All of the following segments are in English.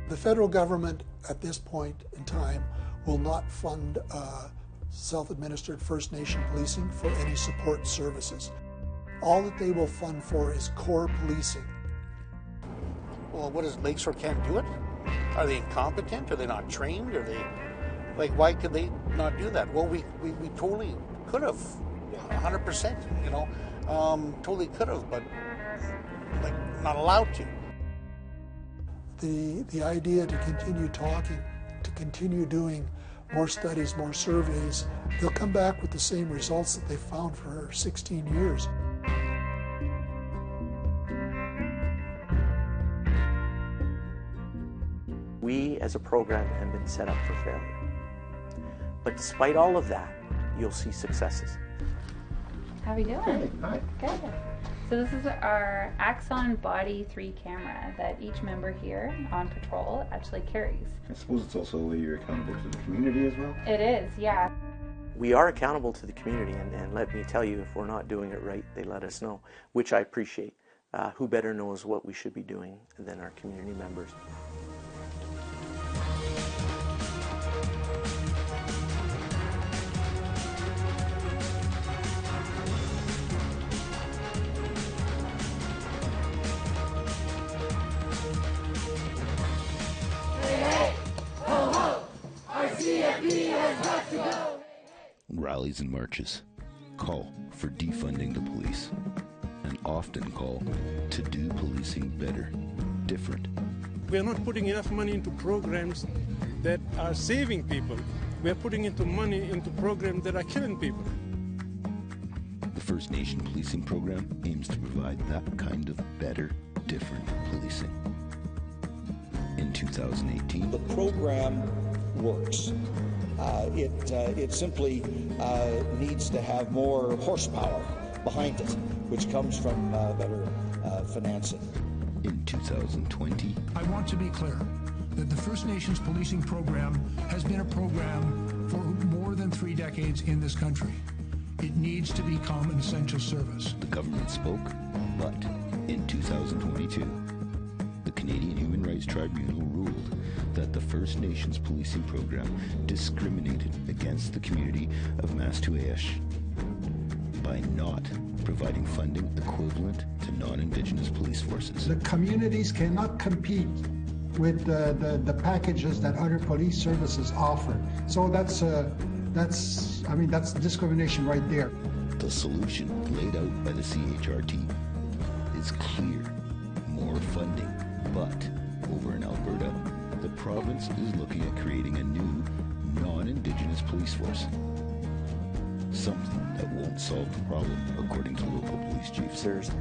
The federal government at this point in time will not fund self-administered First Nation policing for any support services. All that they will fund for is core policing. Well, what is Lakeshore can't do it? Are they incompetent? Are they not trained? Are they, like, why could they not do that? Well, we totally could have, 100%, you know, totally could have, but like not allowed to. The idea to continue talking, to continue doing more studies, more surveys, they'll come back with the same results that they found for 16 years. We as a program have been set up for failure. But despite all of that, you'll see successes. How are we doing? Hi. Good. So this is our Axon Body 3 camera that each member here on patrol actually carries. I suppose it's also a way you're accountable to the community as well? It is, yeah. We are accountable to the community, and let me tell you, if we're not doing it right, they let us know, which I appreciate. Who better knows what we should be doing than our community members? Rallies and marches call for defunding the police, and often call to do policing better, different. We are not putting enough money into programs that are saving people. We are putting money into programs that are killing people. The First Nation policing program aims to provide that kind of better, different policing. In 2018, the program works. It simply needs to have more horsepower behind it, which comes from better financing. In 2020, I want to be clear that the First Nations policing program has been a program for more than 3 decades in this country. It needs to become an essential service. The government spoke, but in 2022, the Canadian Human Rights Tribunal ruled that the First Nations policing program discriminated against the community of Tsuut'ina by not providing funding equivalent to non-Indigenous police forces. The communities cannot compete with the packages that other police services offer. So that's discrimination right there. The solution laid out by the CHRT is clear: more funding. But over in Alberta, the province is looking at creating a new non-Indigenous police force. Something that won't solve the problem, according to local police chiefs. There's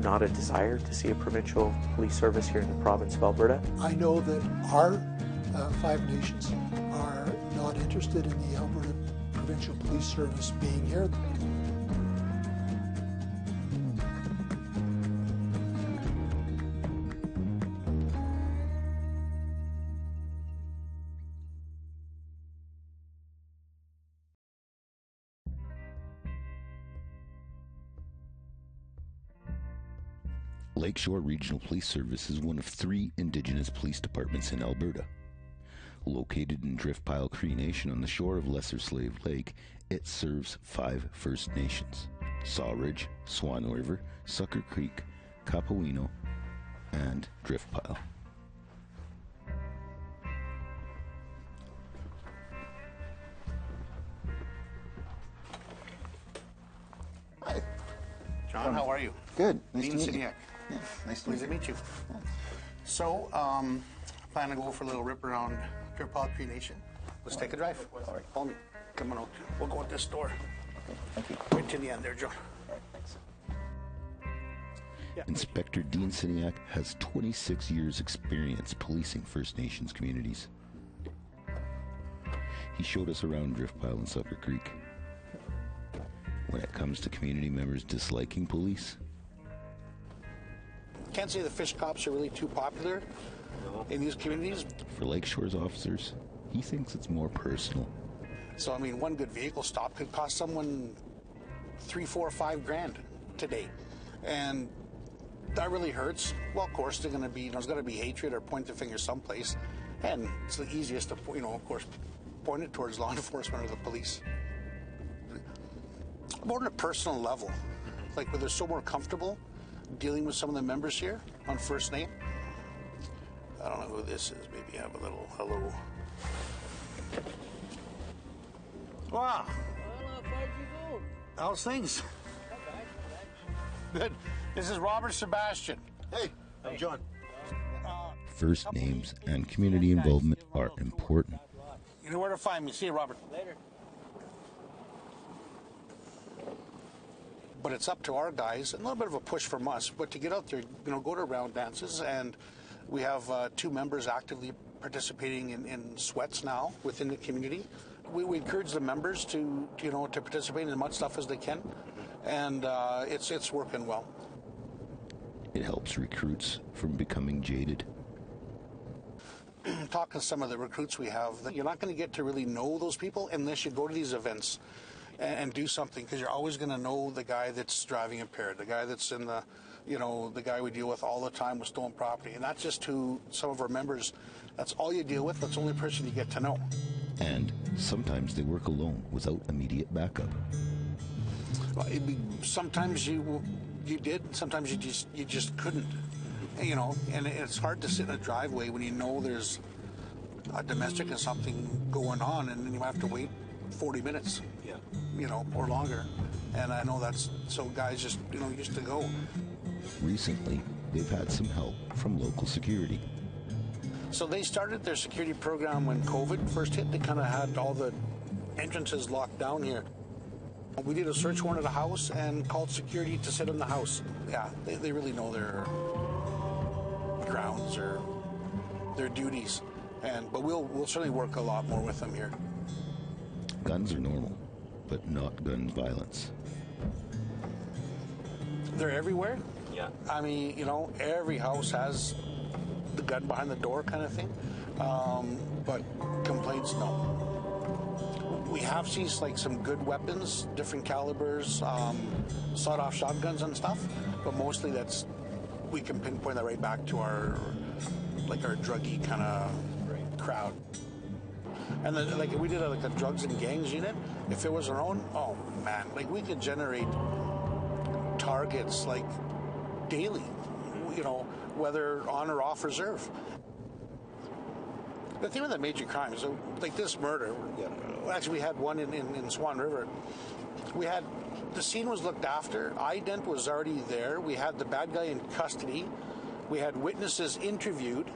not a desire to see a provincial police service here in the province of Alberta. I know that our 5 nations are not interested in the Alberta Provincial Police Service being here. Lakeshore Regional Police Service is one of 3 Indigenous police departments in Alberta. Located in Driftpile Cree Nation on the shore of Lesser Slave Lake, it serves 5 First Nations: Sawridge, Swan River, Sucker Creek, Kapawino, and Driftpile. Hi. John, how are you? Good. Nice Dean to meet you. Siniak. Yeah, nice to Pleased to meet you. Yeah. So, plan to go for a little rip around Driftpile Cree Nation. Let's take a drive. All right, follow me. Come on out. We'll go at this door. Okay, thank you. Right to the end there, John. All right, thanks. Yeah. Inspector Dean Siniak has 26 years' experience policing First Nations communities. He showed us around Driftpile and Sucker Creek. When it comes to community members disliking police, Can't say the fish cops are really too popular in these communities. for Lakeshore's officers, he thinks it's more personal. So, I mean, one good vehicle stop could cost someone $3, $4, $5 grand today. And that really hurts. Well, of course, there's going to be hatred or point the finger someplace, and it's the easiest to, of course, point it towards law enforcement or the police. More on a personal level, like where they're so more comfortable dealing with some of the members here on first name. I don't know who this is. Maybe have a little hello. Wow. How's things? Good. This is Robert Sebastian. Hey, I'm John. First names and community involvement are important. You know where to find me. See you, Robert. Later. But it's up to our guys, a little bit of a push from us, but to get out there, go to round dances, and we have 2 members actively participating in sweats now within the community. We encourage the members to participate in as much stuff as they can, and it's working well. It helps recruits from becoming jaded. Talking to some of the recruits we have, you're not going to get to really know those people unless you go to these events and do something, because you're always going to know the guy that's driving impaired, the guy that's in the, the guy we deal with all the time with stolen property. And that's just who some of our members, that's all you deal with, that's the only person you get to know. And sometimes they work alone without immediate backup. Well, sometimes you did, sometimes you just couldn't, and it's hard to sit in a driveway when you know there's a domestic and something going on, and then you have to wait 40 minutes, or longer. And I know that's, so guys just, used to go. Recently, they've had some help from local security. So they started their security program when COVID first hit. They kind of had all the entrances locked down here. We did a search warrant at a house and called security to sit in the house. Yeah, they really know their grounds or their duties. But we'll certainly work a lot more with them here. Guns are normal, but not gun violence. They're everywhere. Yeah. I mean, every house has the gun behind the door kind of thing. But complaints, no. We have seen some good weapons, different calibers, sawed-off shotguns and stuff, but mostly we can pinpoint that right back to our druggy kind of crowd. And then, we did a drugs and gangs unit. If it was our own, oh man, we could generate targets daily, whether on or off reserve. The thing with the major crimes, this murder, actually we had one in Swan River. The scene was looked after. Ident was already there. We had the bad guy in custody. We had witnesses interviewed,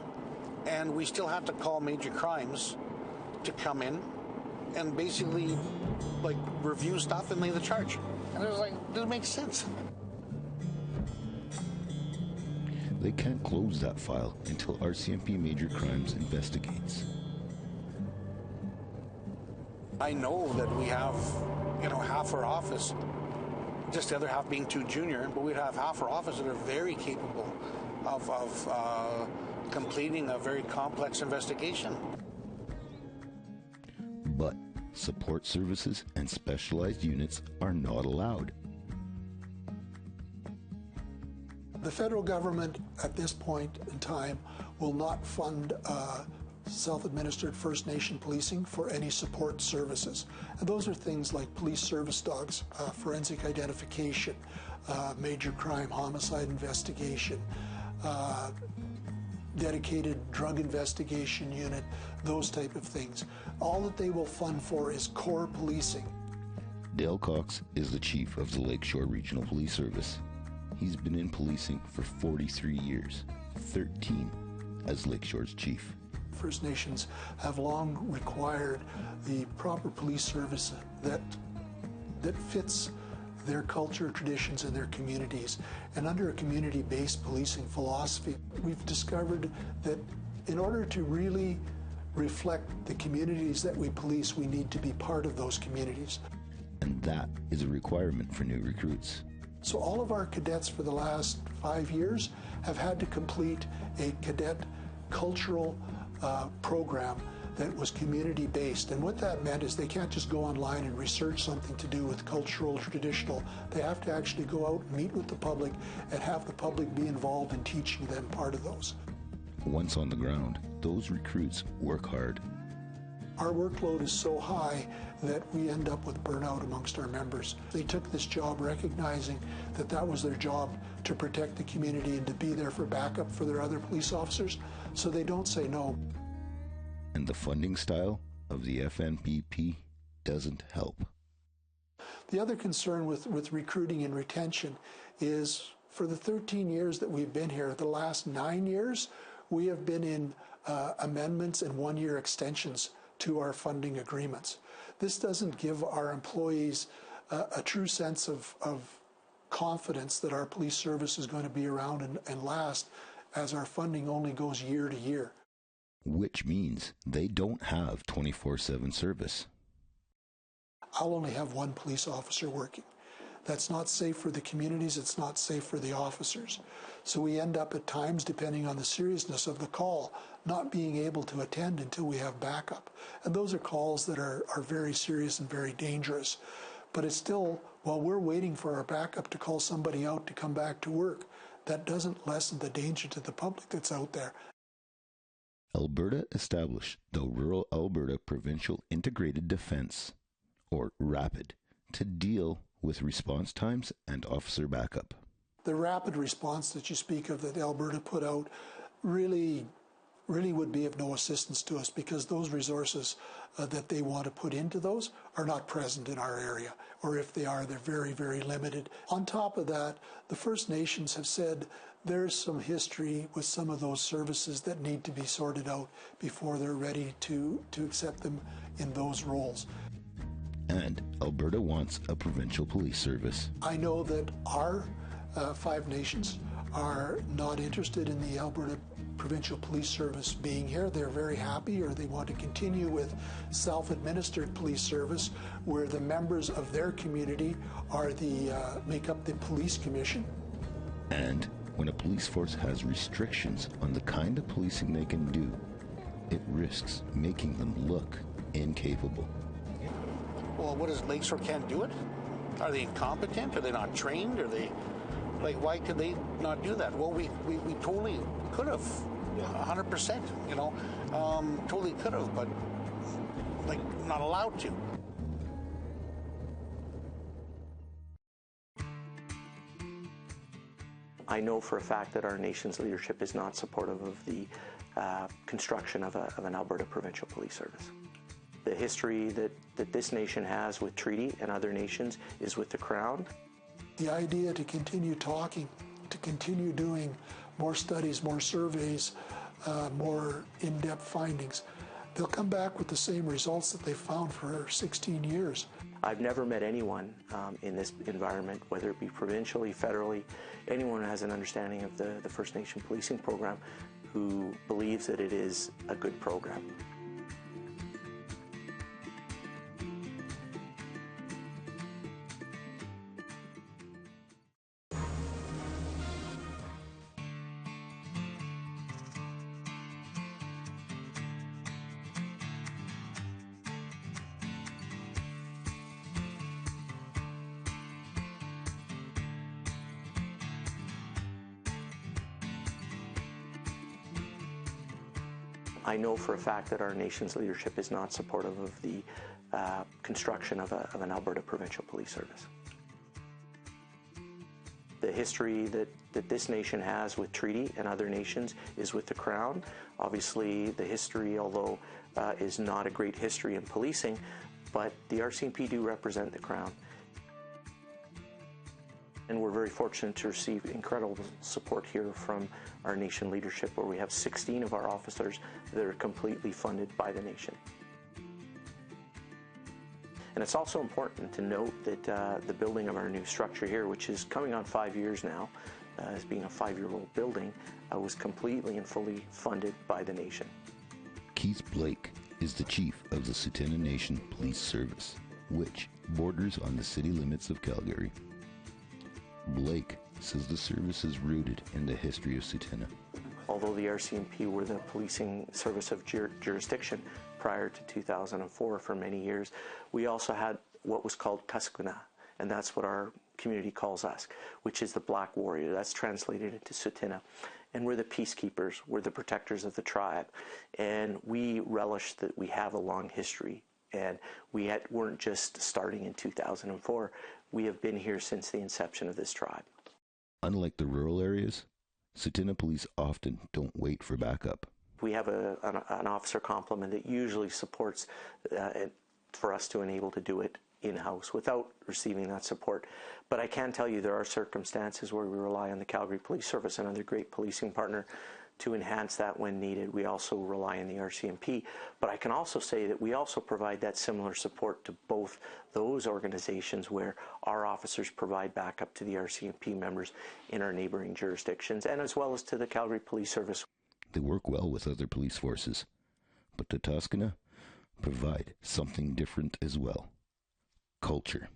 and we still had to call major crimes to come in and basically review stuff and lay the charge. And it was doesn't make sense. They can't close that file until RCMP Major Crimes investigates. I know that we have, half our office, just the other half being too junior, but we'd have half our office that are very capable of completing a very complex investigation. But support services and specialized units are not allowed. The federal government at this point in time will not fund self-administered First Nation policing for any support services. And those are things like police service dogs, forensic identification, major crime homicide investigation, dedicated drug investigation unit, those type of things. All that they will fund for is core policing. Dale Cox is the chief of the Lakeshore Regional Police Service. He's been in policing for 43 years, 13 as Lakeshore's chief. First Nations have long required the proper police service that fits their culture, traditions, and their communities. And under a community-based policing philosophy, we've discovered that in order to really reflect the communities that we police, we need to be part of those communities. And that is a requirement for new recruits. So all of our cadets for the last 5 years have had to complete a cadet cultural program that was community-based. And what that meant is they can't just go online and research something to do with cultural, traditional. They have to actually go out and meet with the public and have the public be involved in teaching them part of those. Once on the ground, those recruits work hard. Our workload is so high that we end up with burnout amongst our members. They took this job recognizing that that was their job, to protect the community and to be there for backup for their other police officers, so they don't say no. And the funding style of the FNPP doesn't help. The other concern with recruiting and retention is, for the 13 years that we've been here, the last 9 years, we have been in amendments and one-year extensions to our funding agreements. This doesn't give our employees a true sense of confidence that our police service is going to be around and last, as our funding only goes year to year. Which means they don't have 24/7 service. I'll only have one police officer working. That's not safe for the communities, it's not safe for the officers. So we end up at times, depending on the seriousness of the call, not being able to attend until we have backup. And those are calls that are very serious and very dangerous. But it's still, while we're waiting for our backup to call somebody out to come back to work, that doesn't lessen the danger to the public that's out there. Alberta established the Rural Alberta Provincial Integrated Defence, or RAPID, to deal with response times and officer backup. The rapid response that you speak of that Alberta put out really would be of no assistance to us, because those resources that they want to put into those are not present in our area, or if they are, they're very, very limited. On top of that, the First Nations have said there's some history with some of those services that need to be sorted out before they're ready to accept them in those roles. And Alberta wants a provincial police service. I know that our Five Nations are not interested in the Alberta Provincial Police Service being here. They're very happy, or they want to continue with self-administered police service, where the members of their community are make up the police commission. And when a police force has restrictions on the kind of policing they can do, it risks making them look incapable. Well, what is Lakeshore can't do it? Are they incompetent? Are they not trained? Are they, why could they not do that? Well, we totally could have, 100%, totally could have, but not allowed to. I know for a fact that our nation's leadership is not supportive of the construction of an Alberta Provincial Police Service. The history that this nation has with treaty and other nations is with the Crown. The idea to continue talking, to continue doing more studies, more surveys, more in-depth findings, they'll come back with the same results that they found for 16 years. I've never met anyone in this environment, whether it be provincially, federally, anyone who has an understanding of the First Nation policing program who believes that it is a good program. I know for a fact that our nation's leadership is not supportive of the construction of an Alberta Provincial Police Service. The history that this nation has with treaty and other nations is with the Crown. Obviously, the history, although is not a great history in policing, but the RCMP do represent the Crown. And we're very fortunate to receive incredible support here from our nation leadership, where we have 16 of our officers that are completely funded by the nation. And it's also important to note that the building of our new structure here, which is coming on 5 years now, as being a 5-year-old building, was completely and fully funded by the nation. Keith Blake is the chief of the Tsuut'ina Nation Police Service, which borders on the city limits of Calgary. Blake says the service is rooted in the history of Tsuut'ina. although the RCMP were the policing service of jurisdiction prior to 2004 for many years, we also had what was called Tsuut'ina, and that's what our community calls us, which is the Black Warrior. That's translated into Tsuut'ina. And we're the peacekeepers, we're the protectors of the tribe. And we relish that we have a long history. And we weren't just starting in 2004. We have been here since the inception of this tribe. Unlike the rural areas, Tsuut'ina police often don't wait for backup. We have an officer complement that usually supports for us to enable to do it in-house without receiving that support. But I can tell you there are circumstances where we rely on the Calgary Police Service, another great policing partner, to enhance that when needed. We also rely on the RCMP, but I can also say that we also provide that similar support to both those organizations where our officers provide backup to the RCMP members in our neighboring jurisdictions, and as well as to the Calgary Police Service. They work well with other police forces, but the Tsuut'ina provide something different as well. Culture.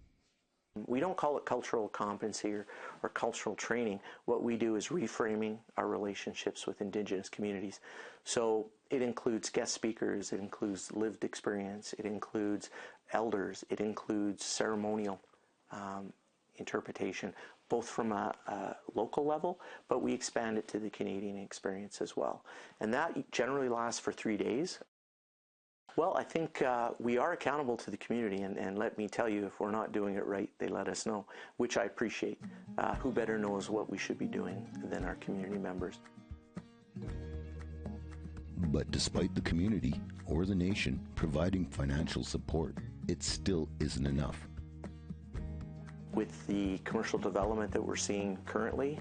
We don't call it cultural competency or cultural training. What we do is reframing our relationships with Indigenous communities. So it includes guest speakers, it includes lived experience, it includes elders, it includes ceremonial interpretation, both from a local level, but we expand it to the Canadian experience as well. And that generally lasts for 3 days. Well, I think we are accountable to the community, and let me tell you, if we're not doing it right, they let us know, which I appreciate. Who better knows what we should be doing than our community members? But despite the community or the nation providing financial support, it still isn't enough. With the commercial development that we're seeing currently,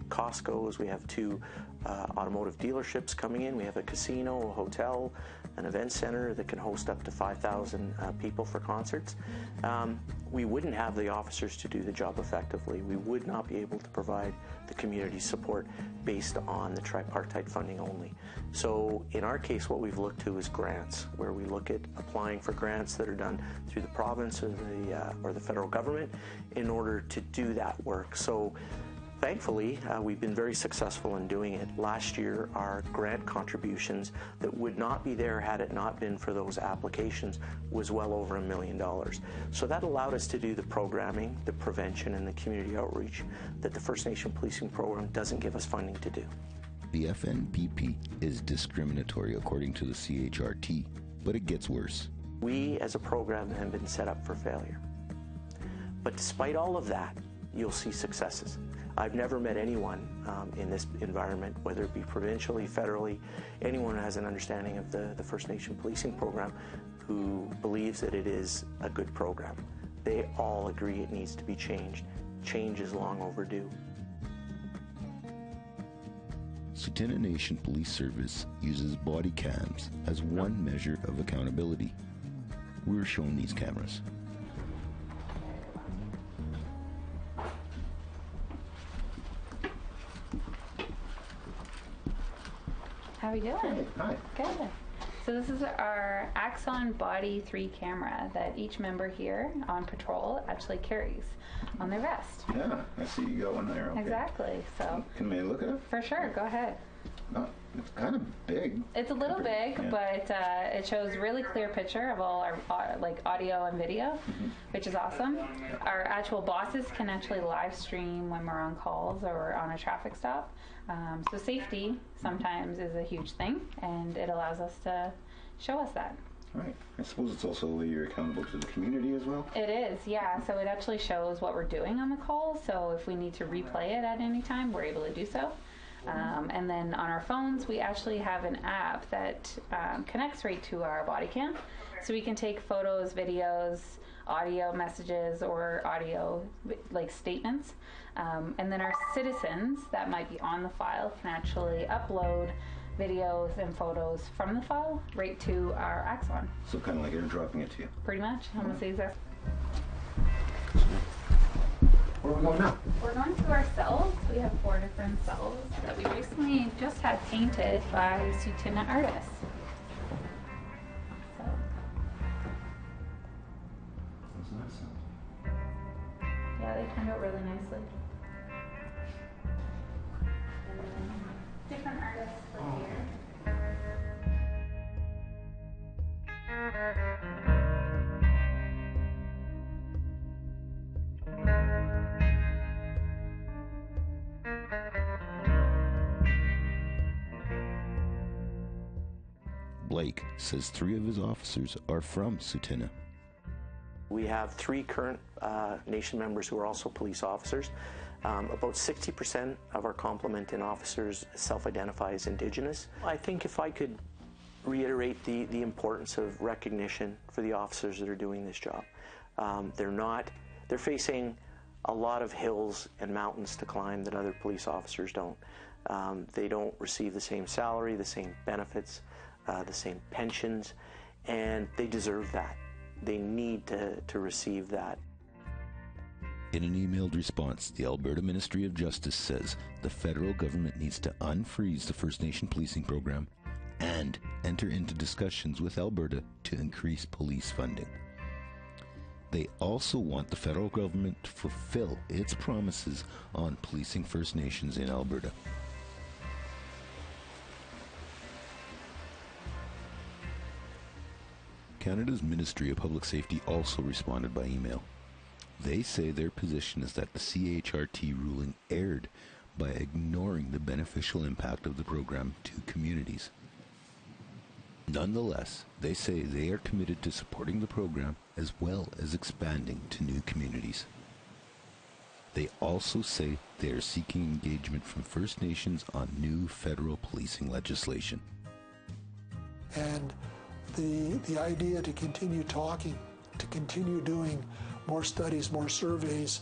Costco's, we have 2 automotive dealerships coming in, we have a casino, a hotel, an event center that can host up to 5,000 people for concerts. We wouldn't have the officers to do the job effectively. We would not be able to provide the community support based on the tripartite funding only. So in our case, what we've looked to is grants, where we look at applying for grants that are done through the province or the federal government in order to do that work. So thankfully, we've been very successful in doing it. Last year, our grant contributions that would not be there had it not been for those applications was well over $1 million. So that allowed us to do the programming, the prevention, and the community outreach that the First Nation Policing Program doesn't give us funding to do. The FNPP is discriminatory according to the CHRT, but it gets worse. We, as a program, have been set up for failure. But despite all of that, you'll see successes. I've never met anyone in this environment, whether it be provincially, federally, anyone who has an understanding of the First Nation Policing Program who believes that it is a good program. They all agree it needs to be changed. Change is long overdue. Tsuut'ina Nation Police Service uses body cams as one measure of accountability. We were shown these cameras. How are we doing? Hey, hi. Good. So this is our Axon Body 3 camera that each member here on patrol actually carries on their vest. Yeah, I see you got one there. Okay. Exactly. So Can we look at it? for sure, go ahead. No, it's kind of big. It's a little big, Yeah. but it shows really clear picture of all our like audio and video, which is awesome. Our actual bosses can actually live stream when we're on calls or on a traffic stop. So safety sometimes is a huge thing, and it allows us to show us that. Right. I suppose it's also a way you're accountable to the community as well. It is, yeah. So it actually shows what we're doing on the call. So if we need to replay it at any time, we're able to do so. And then on our phones, we actually have an app that connects right to our body cam. So we can take photos, videos, audio messages, or audio like statements. And then our citizens that might be on the file can actually upload videos and photos from the file right to our Axon. So kind of like airdropping it to you. Pretty much, almost the exact. Where are we going now? We're going to our cells. We have 4 different cells that we recently just had painted by Tsuut'ina artists. So. That's nice. Yeah, they turned out really nicely. And then different artists Blake says 3 of his officers are from Tsuut'ina. We have 3 current nation members who are also police officers. About 60% of our complement in officers self-identify as Indigenous. I think if I could reiterate the importance of recognition for the officers that are doing this job. They're facing a lot of hills and mountains to climb that other police officers don't. They don't receive the same salary, the same benefits, the same pensions, and they deserve that. They need to receive that. In an emailed response, the Alberta Ministry of Justice says the federal government needs to unfreeze the First Nation policing program and enter into discussions with Alberta to increase police funding. They also want the federal government to fulfill its promises on policing First Nations in Alberta. Canada's Ministry of Public Safety also responded by email. They say their position is that the CHRT ruling erred by ignoring the beneficial impact of the program to communities. Nonetheless, they say they are committed to supporting the program as well as expanding to new communities. They also say they are seeking engagement from First Nations on new federal policing legislation. And the idea to continue talking, to continue doing more studies, more surveys,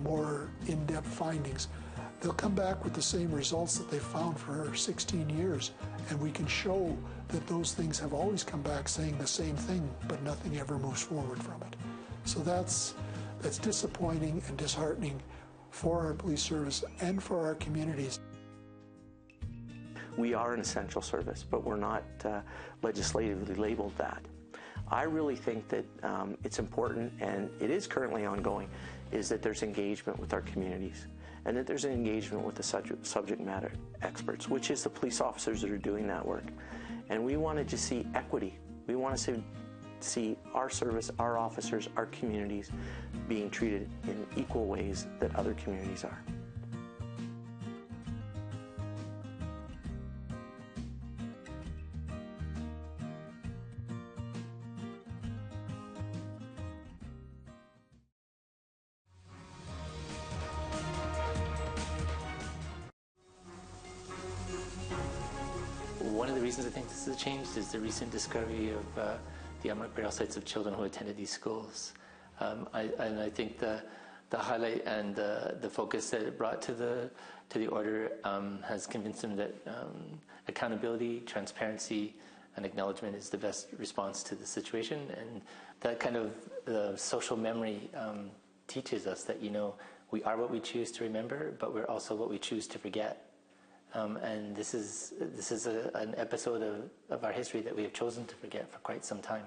more in-depth findings, they'll come back with the same results that they found for 16 years, and we can show that those things have always come back saying the same thing, but nothing ever moves forward from it. So that's disappointing and disheartening for our police service and for our communities. We are an essential service, but we're not legislatively labeled that. I really think that it's important, and it is currently ongoing, is that there's engagement with our communities and that there's an engagement with the subject matter experts, which is the police officers that are doing that work. And we wanted to see equity. We want to see our service, our officers, our communities being treated in equal ways that other communities are. One of the reasons I think this has changed is the recent discovery of the unmarked burial sites of children who attended these schools. I think the highlight and the focus that it brought to the order has convinced them that accountability, transparency, and acknowledgement is the best response to the situation. And that kind of social memory teaches us that, you know, we are what we choose to remember, but we're also what we choose to forget. And this is an episode of our history that we have chosen to forget for quite some time.